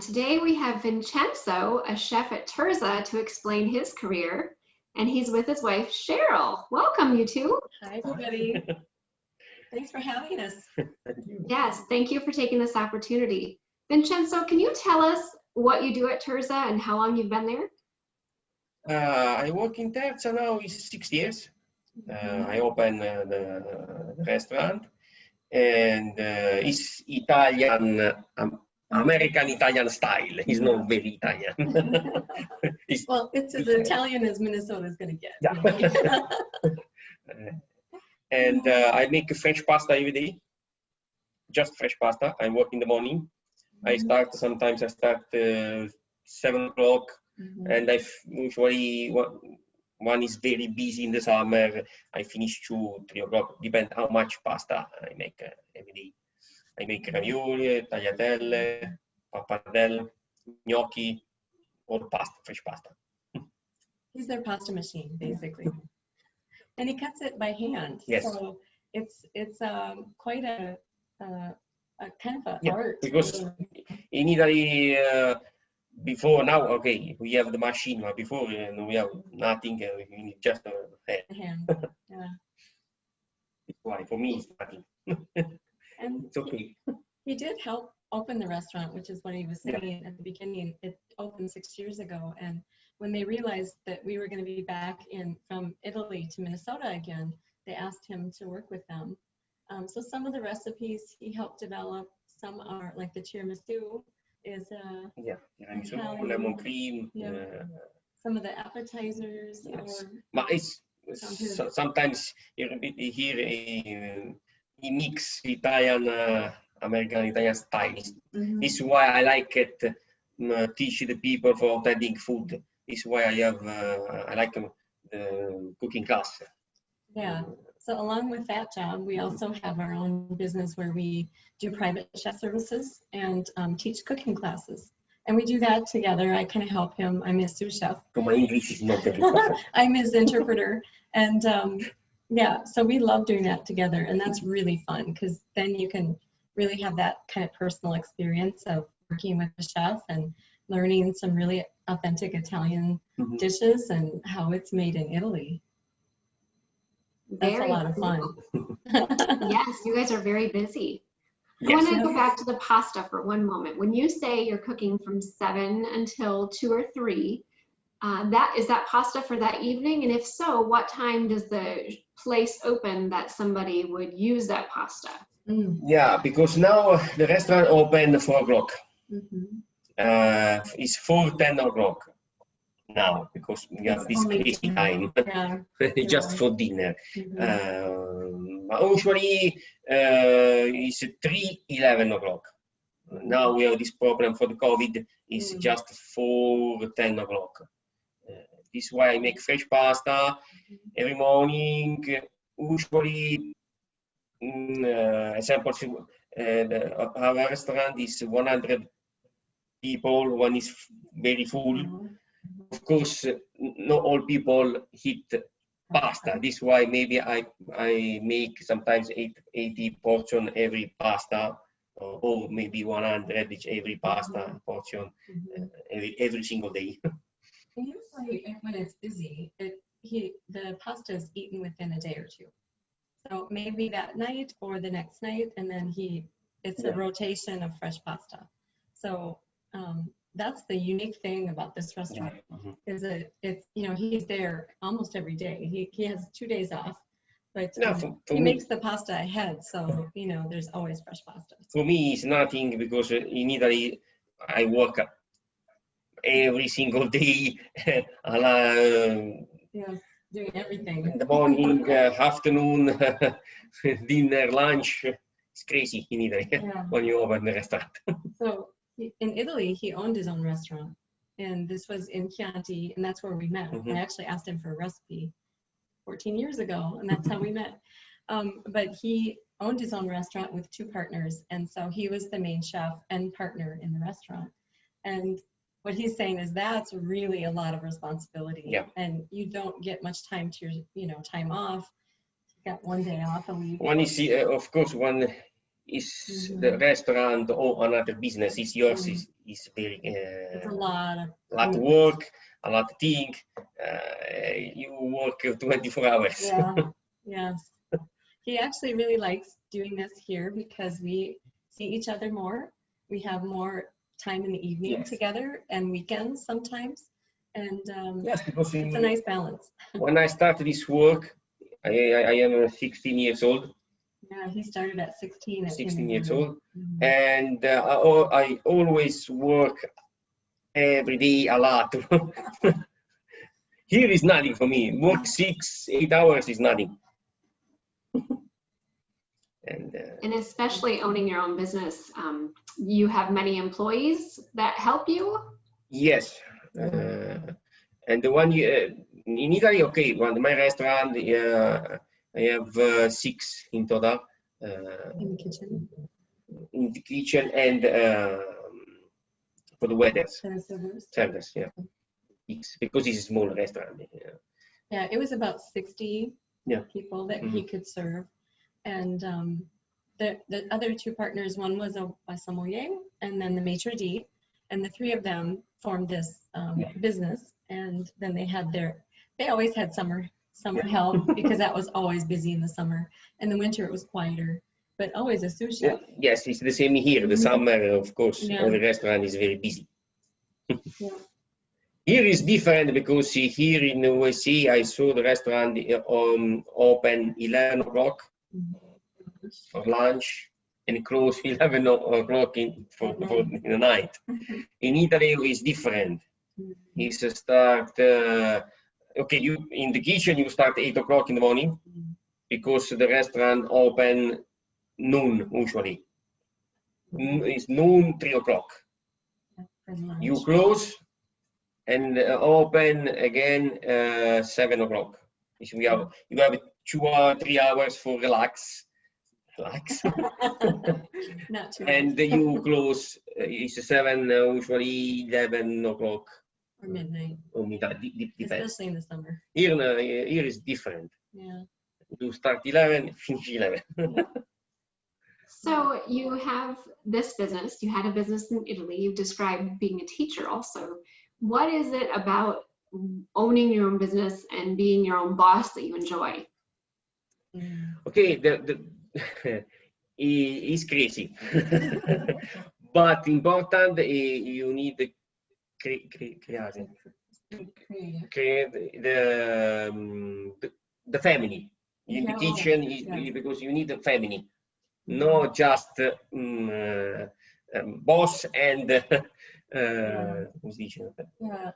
Today we have Vincenzo, a chef at Terza, to explain his career, and he's with his wife, Cheryl. Welcome, you two. Hi, everybody. Thanks for having us. Yes, thank you for taking this opportunity. Vincenzo, can you tell us what you do at Terza and how long you've been there? I work in Terza now is 6 years. I open the restaurant, and it's Italian, American Italian style. It's not very Italian. Well, it's as Italian as Minnesota is going to get. Yeah. And I make fresh pasta every day. Just fresh pasta. I work in the morning. Sometimes I start 7 o'clock, and I usually one is very busy in the summer. I finish 2, 3 o'clock. Depends how much pasta I make every day. I make ravioli, tagliatelle, pappardelle, gnocchi, all pasta, fresh pasta. He's their pasta machine, basically, and he cuts it by hand. Yes. So it's quite a kind of an art. Because in Italy, before now, okay, we have the machine, but before we have nothing. We need just a hand. Yeah. It's why for me it's nothing. And it's okay. He did help open the restaurant, which is what he was saying at the beginning. It opened 6 years ago, and when they realized that we were going to be back from Italy to Minnesota again, they asked him to work with them. So some of the recipes he helped develop. Some are like the tiramisu is tiramisu, lemon cream. Some of the appetizers. Yes. But it's sometimes here he mix Italian, American Italian styles. This is why I like it. Teach the people for authentic food. This is why I like the cooking class. Yeah. So along with that job, we also have our own business where we do private chef services and teach cooking classes. And we do that together. I kind of help him. I'm his sous chef. So my English is not very good. I'm his interpreter. And yeah, so we love doing that together. And that's really fun because then you can really have that kind of personal experience of working with the chef and learning some really authentic Italian dishes and how it's made in Italy. That's a lot of fun. Yes, you guys are very busy. I want to go back to the pasta for one moment. When you say you're cooking from 7 until 2 or 3, is that pasta for that evening? And if so, what time does the place open that somebody would use that pasta? Yeah, because now the restaurant open at 4 o'clock. It's 4:10 o'clock now because we have this crazy time. Just for dinner. Usually it's 3:11 o'clock. Now we have this problem for the COVID. It's just 4:10 o'clock. This is why I make fresh pasta every morning. Usually, example, our restaurant is 100 people. One is very full. Of course, not all people eat pasta. This is why maybe I make sometimes 80 portion every pasta, or maybe 100 each every pasta portion every single day. Usually, when it's busy, the pasta is eaten within a day or 2. So maybe that night or the next night, and then it's a rotation of fresh pasta. So that's the unique thing about this restaurant is that he's there almost every day. He has 2 days off, but he makes the pasta ahead, so there's always fresh pasta. For me, it's nothing because in Italy I work every single day. Doing everything. In the morning, afternoon, dinner, lunch. It's crazy in Italy when you open the restaurant. So in Italy, he owned his own restaurant, and this was in Chianti, and that's where we met. I actually asked him for a recipe 14 years ago, and that's how we met. But he owned his own restaurant with 2 partners, and so he was the main chef and partner in the restaurant. And what he's saying is that's really a lot of responsibility, and you don't get much time to time off. You got 1 day off a week. One is of course when is the restaurant or another business. Is yours is very It's a lot of work, a lot of thing. You work 24 hours. Yeah. Yes. He actually really likes doing this here because we see each other more. We have more time in the evening together and weekends sometimes. And Yes, because it's a nice balance. when I started this work, I am 16 years old. Yeah, he started at 16. At 16 years old, Mm-hmm. and I always work every day a lot. Here is nothing for me. Work 6-8 hours is nothing. And especially owning your own business, you have many employees that help you? Yes. And the one in Italy, okay, well, my restaurant, I have 6 in total. In the kitchen. In the kitchen and for the waiters. Servers, yeah. It's because it's a small restaurant. Yeah, it was about 60 people that he could serve. And the other 2 partners, one was a sommelier and then the maitre d', and the 3 of them formed this business. And then they always had summer help because that was always busy in the summer. In the winter it was quieter, but always a sous chef. Yes, it's the same here. The summer, of course, every restaurant is very busy. Here is different because here in the USA, I saw the restaurant open 11 o'clock for lunch and close 11 o'clock for the night. In Italy, it's different. It's a start, okay, you in the kitchen, you start 8 o'clock in the morning because the restaurant open noon usually. It's noon, 3 o'clock. You close and open again 7 o'clock. You have 2 or 3 hours for relax. Not too And much. you close. It's 7 usually 11 o'clock. Or midnight. Or midnight, depends. Especially in the summer. Here is different. Yeah. You start 11, finish 11. So you have this business, you had a business in Italy, you've described being a teacher also. What is it about owning your own business and being your own boss that you enjoy? Okay, it's crazy. But important, you need to create the family. In the kitchen, because you need a family. Not just boss and musician. Yeah,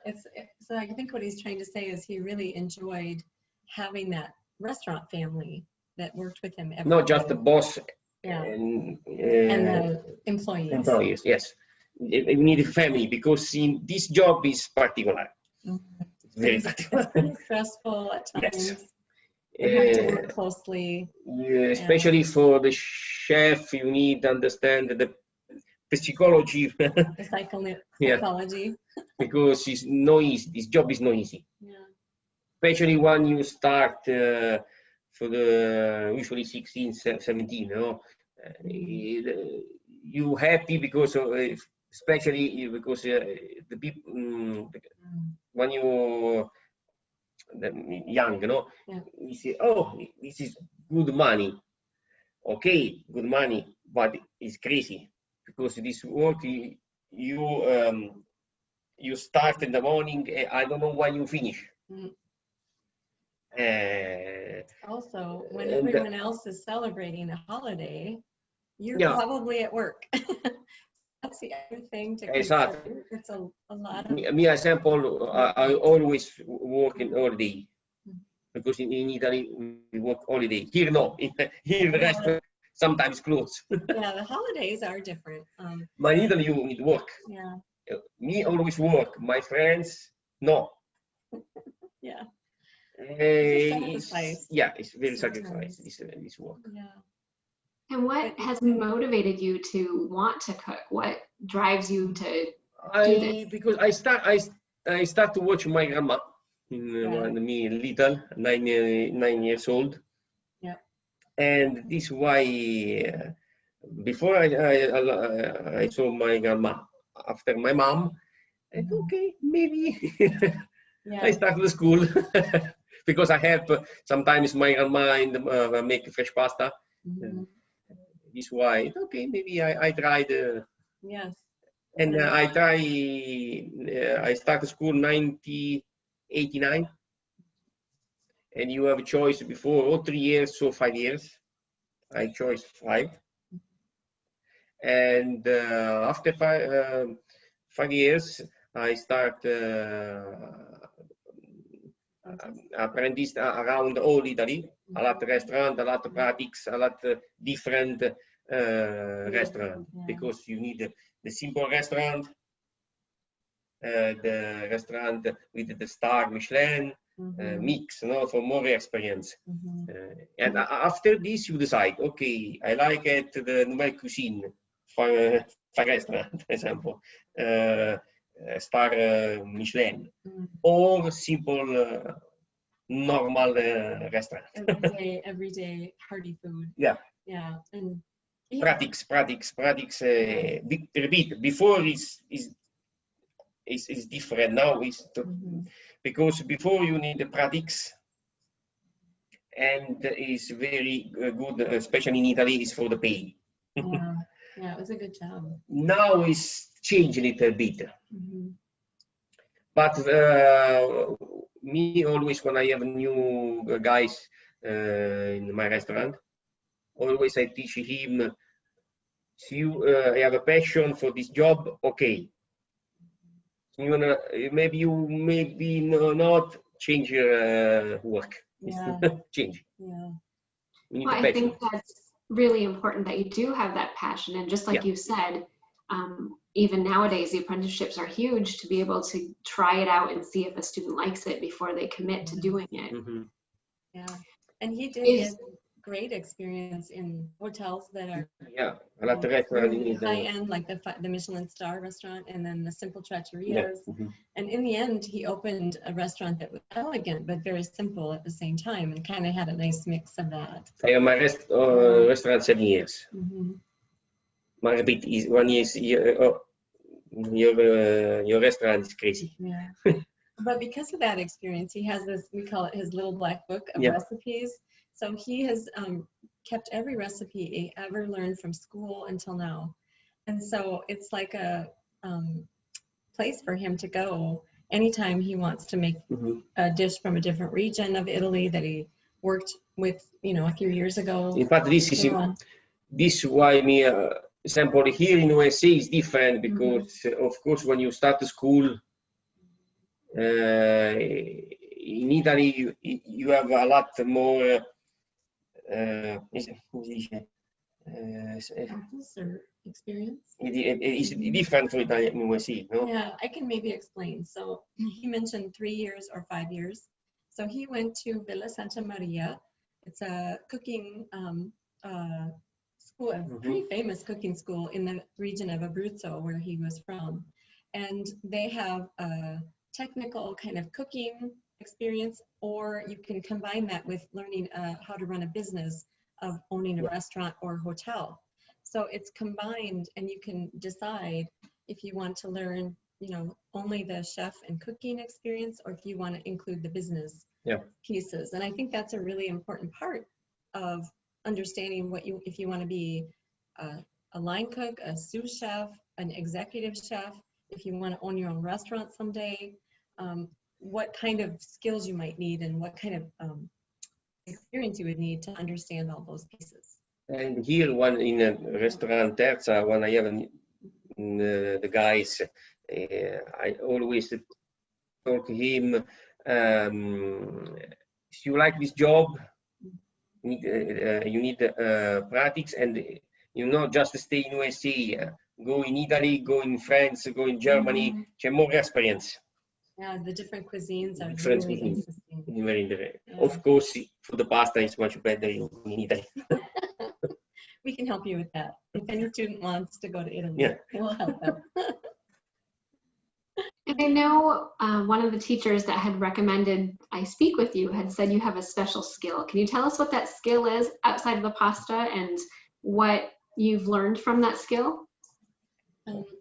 so I think what he's trying to say is he really enjoyed having that restaurant family that worked with him every Not day. just the boss and the employees. Employees, yes. You need a family because this job is particular. It's very particular. It's stressful at times. Yes. You have to work closely. Especially for the chef, you need to understand the psychology. The psychology. Because it's no easy. This job is not easy. Yeah. Especially when you start for the usually 16, 17. You happy because of, especially because the people when you young, you say, oh, this is good money. Okay, good money, but it's crazy because this work you start in the morning. I don't know when you finish. Also, when everyone else is celebrating a holiday, you're probably at work. That's the other thing to consider. It's a lot of... Me, example, I always work in holiday because in Italy we work holiday. Here, no. Here the restaurant sometimes close. Yeah, the holidays are different. But in Italy you need work. Yeah. Me always work. My friends, no. Yeah. It's very sacrifice, this work. Yeah. And what has motivated you to want to cook? What drives you to do this? Because I start to watch my grandma when me little, 9 years old. Yeah. And this is why before I saw my grandma. After my mom, I thought, okay, maybe I start the school because I help sometimes my grandma in the make fresh pasta. This why okay, maybe I tried. Yes. And I started school 1989, and you have a choice before or 3 years or 5 years. I chose 5, and after 5 years, I start apprentice around all Italy. A lot of restaurant, a lot of practice, a lot of different restaurant, because you need the simple restaurant, the restaurant with the star Michelin, mix, for more experience. And after this, you decide, okay, I like it, the nouvelle cuisine for restaurant, for example, star Michelin, or simple normal restaurant. everyday hearty food. Yeah. Yeah. And Practice. Repeat. Before is different. Now is because before you need the practice, and is very good, especially in Italy, is for the pay. Yeah, it was a good job. Now it's changed a little bit. But me always, when I have new guys in my restaurant, always I teach him, if you have a passion for this job, okay. Maybe you not change your work. Change. Well, I think that's really important that you do have that passion, and just like you said, even nowadays the apprenticeships are huge to be able to try it out and see if a student likes it before they commit to doing it. Yeah, and he did get great experience in hotels that are high end, like the Michelin star restaurant, and then the simple trattorias. And in the end, he opened a restaurant that was elegant but very simple at the same time, and kind of had a nice mix of that. I have my restaurant 7 years. My repeat is 1 year. Your restaurant is crazy. Yeah. But because of that experience, he has this, we call it his little black book of recipes. So he has kept every recipe he ever learned from school until now. And so it's like a place for him to go anytime he wants to make a dish from a different region of Italy that he worked with, a few years ago. In fact, this is why me, example, here in USA is different, because of course when you start the school, in Italy you have a lot more experience. It's different from Italian in USA, no? Yeah, I can maybe explain. So he mentioned 3 years or 5 years. So he went to Villa Santa Maria. It's a cooking school, a pretty famous cooking school in the region of Abruzzo, where he was from. And they have a technical kind of cooking experience, or you can combine that with learning how to run a business of owning a restaurant or hotel. So it's combined, and you can decide if you want to learn, only the chef and cooking experience, or if you want to include the business pieces. And I think that's a really important part of understanding if you want to be a line cook, a sous chef, an executive chef, if you want to own your own restaurant someday, what kind of skills you might need and what kind of experience you would need to understand all those pieces. And here, one in a restaurant Terza, when I have the guys, I always talk to him, if you like this job, you need practice, and just stay in USA, go in Italy, go in France, go in Germany, more experience. Yeah, the different cuisines are really interesting. Very interesting. Of course, for the pasta, it's much better in Italy. We can help you with that. If any student wants to go to Italy, we'll help them. And I know one of the teachers that had recommended I speak with you had said you have a special skill. Can you tell us what that skill is outside of the pasta, and what you've learned from that skill?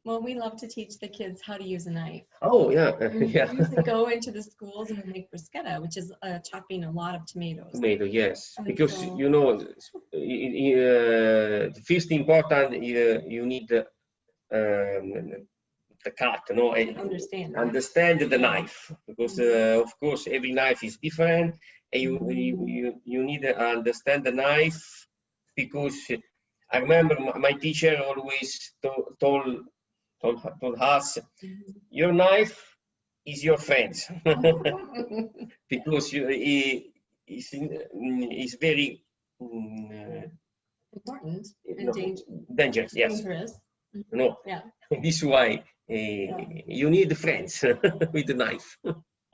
Well, we love to teach the kids how to use a knife. Oh, yeah. We Yeah. usually go into the schools and we make bruschetta, which is chopping a lot of tomatoes. Tomato, yes. And Because, so- you know, the first important, you need the cut, no? Understand the knife. Because, of course, every knife is different. And you need to understand the knife because I remember my teacher always told us, your knife is your friend. Because it's very Important and no, dangerous, yes. dangerous. No, Yeah. this is why you need friends with the knife.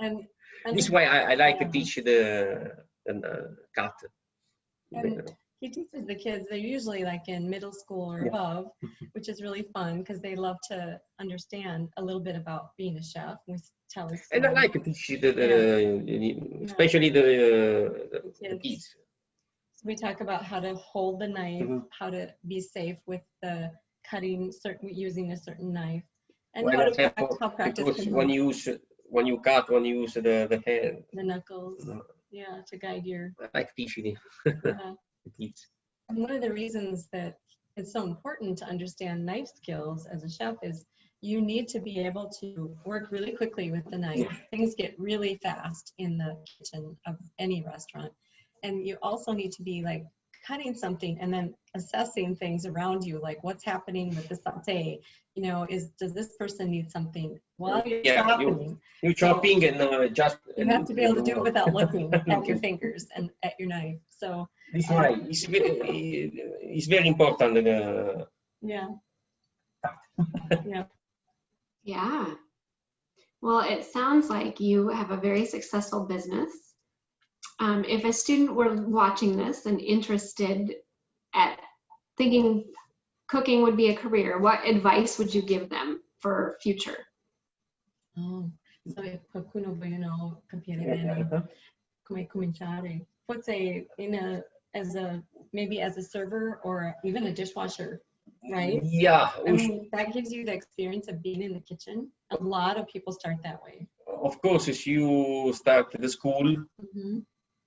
And This is why I like to Yeah. teach the cut. And he teaches the kids, they're usually like in middle school or above, which is really fun because they love to understand a little bit about being a chef. We tell us. And I like to teach especially the kids. So we talk about how to hold the knife, how to be safe with the cutting, using a certain knife, and how practice because can when help. you use the hand, the knuckles, to guide your. I like teaching Yeah. the kids. And one of the reasons that it's so important to understand knife skills as a chef is you need to be able to work really quickly with the knife. Things get really fast in the kitchen of any restaurant. And you also need to be like cutting something and then assessing things around you, like what's happening with the sauté. You know, does this person need something while you're chopping? You're chopping and just. You have to be able to do it without looking at your fingers and at your knife. So this is why it's very important. Yeah. Yeah. Yeah. Well, it sounds like you have a very successful business. If a student were watching this and interested at thinking cooking would be a career, what advice would you give them for future? So if qualcuno vogliono capire bene come cominciare, forse maybe as a server or even a dishwasher, right? Yeah. I mean, that gives you the experience of being in the kitchen. A lot of people start that way. Of course, if you start the school,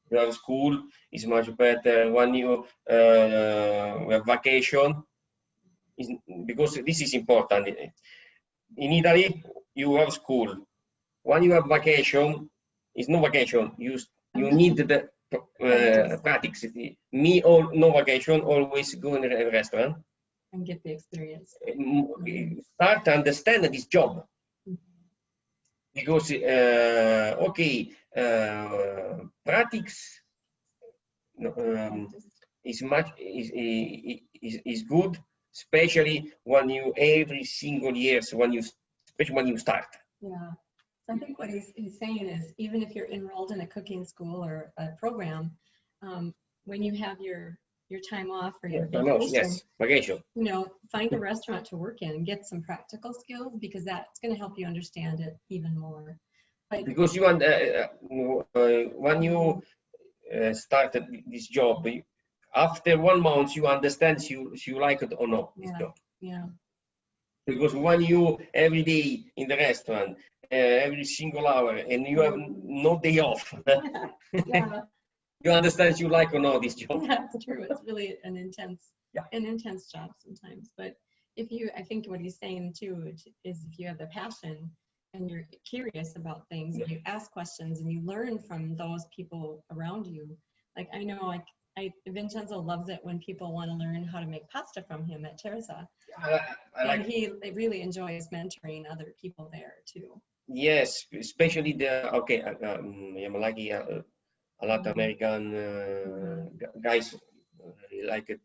your school is much better when you have vacation, because this is important. In Italy, you have school. When you have vacation, it's no vacation. You need the practice. Me, no vacation, always go in a restaurant. And get the experience. Start to understand this job. Because, practice is good, especially when you every single years especially when you start. Yeah, so I think what he's saying is even if you're enrolled in a cooking school or a program, when you have your time off or your vacation, you know, find a restaurant to work in and get some practical skills because that's going to help you understand it even more. But because you when you started this job, after 1 month you understand if you like it or not. This job. Yeah. Because when you every day in the restaurant, every single hour, and you have no day off, you understand you like or not this job. That's true. It's really an intense job sometimes. But I think what he's saying too is if you have the passion and you're curious about things and you ask questions and you learn from those people around you. Like I know, Vincenzo loves it when people want to learn how to make pasta from him at Terza. And he really enjoys mentoring other people there too. Yes, especially I'm lucky. A lot of American guys like to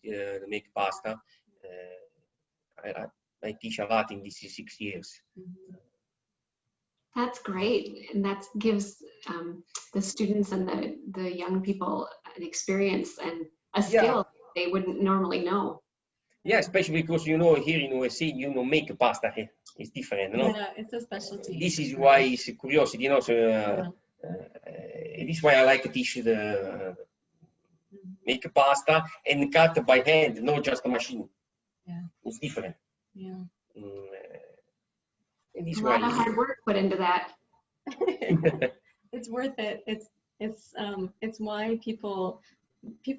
make pasta. I teach a lot in these 6 years. That's great, and that gives the students and the young people an experience and a skill they wouldn't normally know. Yeah, especially because you know here in USA make pasta here. It's different, you know. Yeah, it's a specialty. This is why it's a curiosity, you know. So this is why I like to teach make pasta and cut by hand, not just a machine. it's different. Yeah. And this A lot of why. hard work put into that. It's worth it. It's why people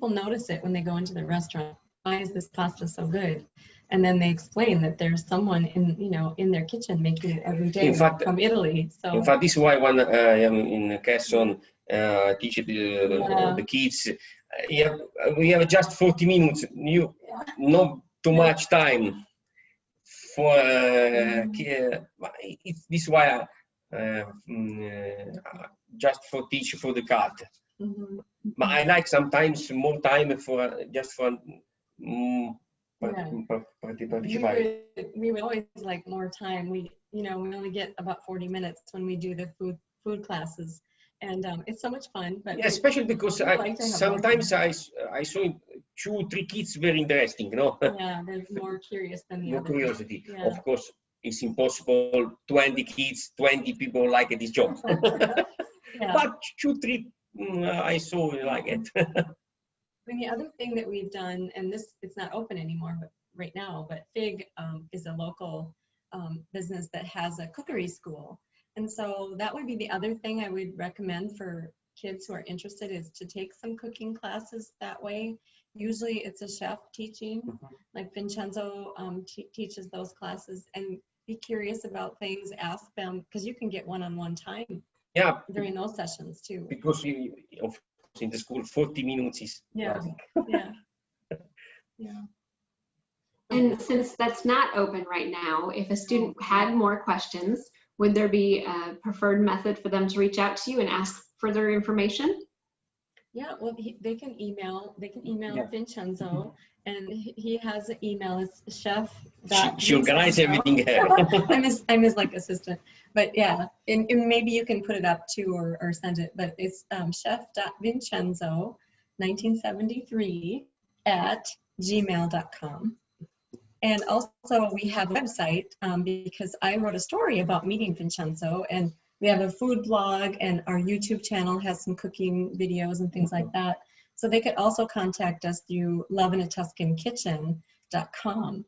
notice it when they go into the restaurant. Why is this pasta so good? And then they explain that there's someone in their kitchen making it every day In fact, from Italy. So in fact, this is why when I am in Kesson, teach the kids. We have just 40 minutes. Not too much time for. This is why just for teach for the card. Mhm. But I like sometimes more time for just for. We would always like more time. We only get about 40 minutes when we do the food classes, and it's so much fun. But yeah, especially because sometimes I saw 2-3 kids very interesting, Yeah, they're more curious than the more others. curiosity. Yeah. Of course, it's impossible 20 kids, 20 people like this job. Yeah. But 2-3 I saw like it. And the other thing that we've done, and it's not open anymore, but right now, but FIG is a local business that has a cookery school. And so that would be the other thing I would recommend for kids who are interested, is to take some cooking classes that way. Usually it's a chef teaching, like Vincenzo teaches those classes, and be curious about things, ask them, because you can get one-on-one time during those sessions too. Because in the school 40 minutes is yeah. And since that's not open right now, if a student had more questions, would there be a preferred method for them to reach out to you and ask further information? Yeah, well, they can email Vincenzo, and he has an email. It's chef. She organizes everything here. I'm his like assistant, but yeah, and maybe you can put it up too, or send it. But it's chef.vincenzo1973@gmail.com. And also we have a website because I wrote a story about meeting Vincenzo, and we have a food blog, and our YouTube channel has some cooking videos and things like that. So they could also contact us through loveinatuscankitchen.com.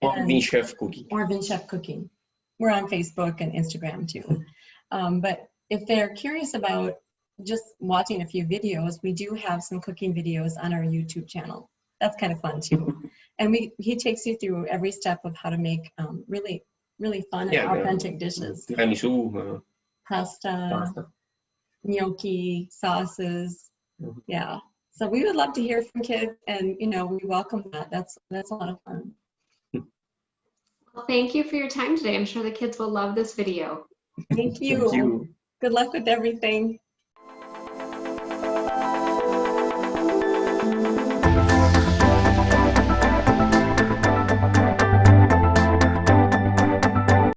Or Vinchef Cooking. Or Vinchef Cooking. We're on Facebook and Instagram too. But if they're curious about just watching a few videos, we do have some cooking videos on our YouTube channel. That's kind of fun too. And he takes you through every step of how to make really, really fun and authentic dishes. Tiramisu. Pasta, gnocchi, sauces. Yeah. So we would love to hear from kids, and we welcome that. That's a lot of fun. Well, thank you for your time today. I'm sure the kids will love this video. Thank you. Thank you. Good luck with everything.